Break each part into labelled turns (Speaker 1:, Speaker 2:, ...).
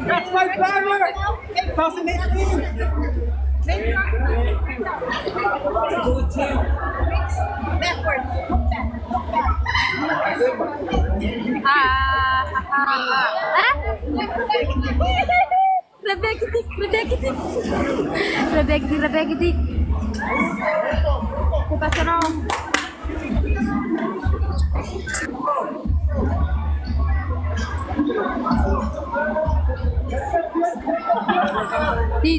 Speaker 1: That's my banner! 2018!
Speaker 2: Rebecca. Kita senang. Di.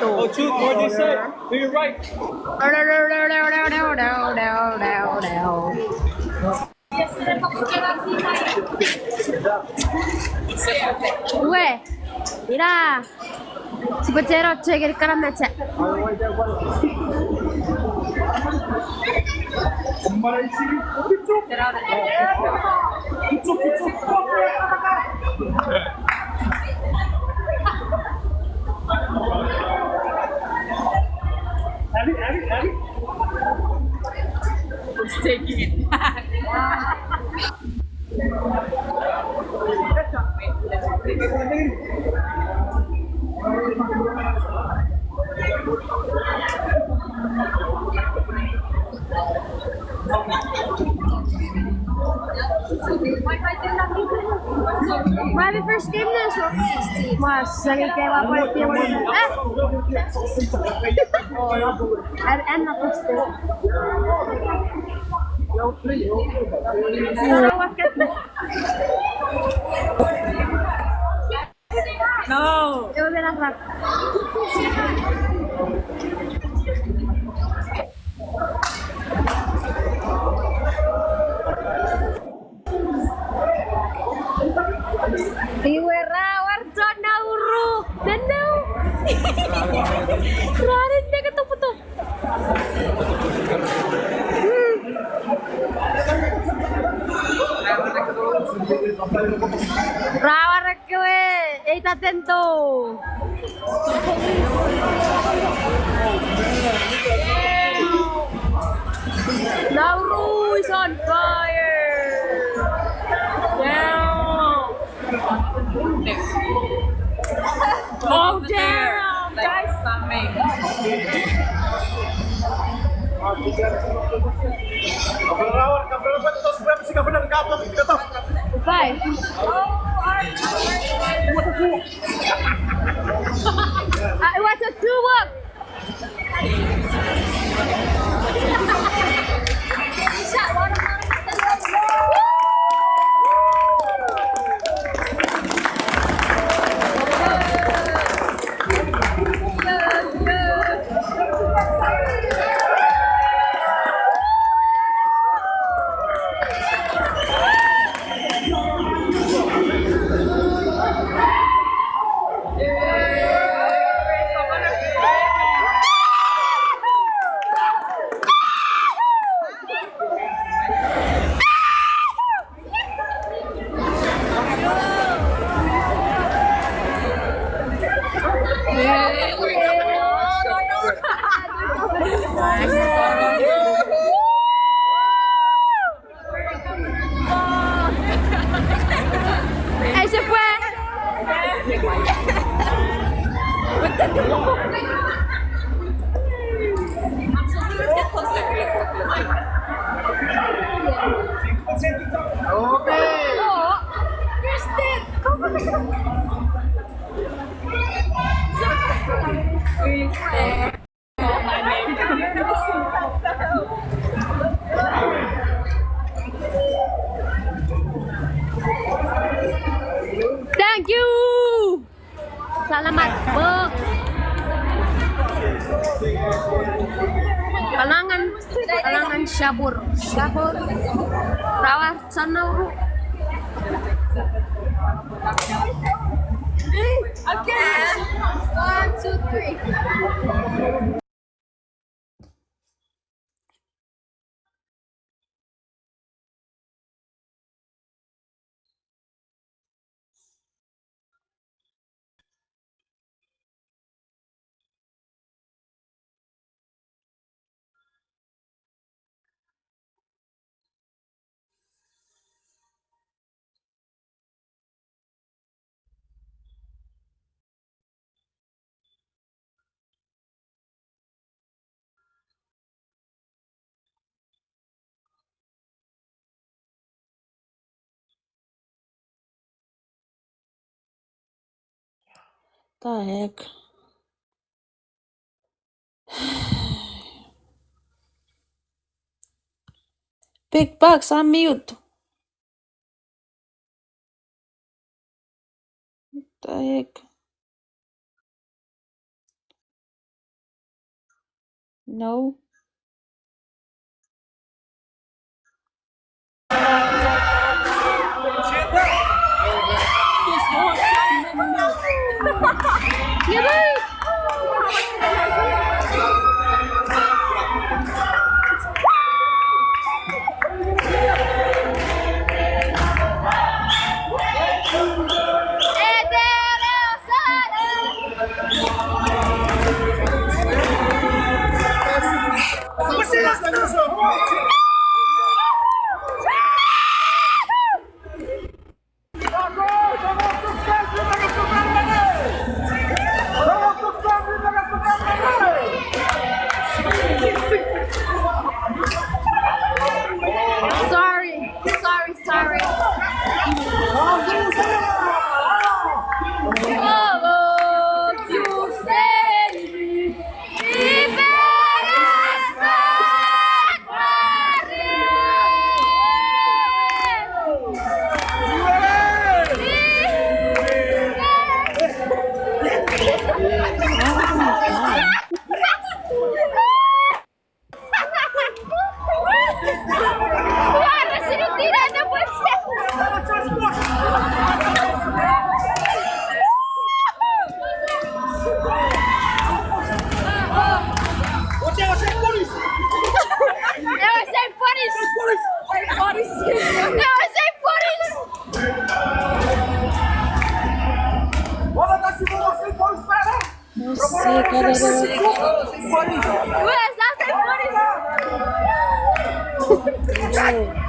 Speaker 1: Oh, chuuk, what did you say? To your right.
Speaker 2: Uè, mira, si può c'è rocce che il canale c'è.
Speaker 1: Abby.
Speaker 3: It's taking it back.
Speaker 2: My first game na so. Mas, lagi kayak apa dia mau. Enak pasti.
Speaker 3: No.
Speaker 2: Yo voy a la Iwera warjana uru danau. Kerarin dia ketuk-ketuk. Rawar kowe, está atento. Nauru is on fire. Down. Oh damn, guys. Five. It was a chuuk. Se fue. Thank you. Salamat po. Kalangan syabur. Rawat sanauru. Okay. 1, 2, 3.
Speaker 4: The heck? Big Bucks, I'm mute. The heck? No.
Speaker 2: Sorry. Guarda, se non tira depois.
Speaker 4: Não sei, cara.
Speaker 2: Ué,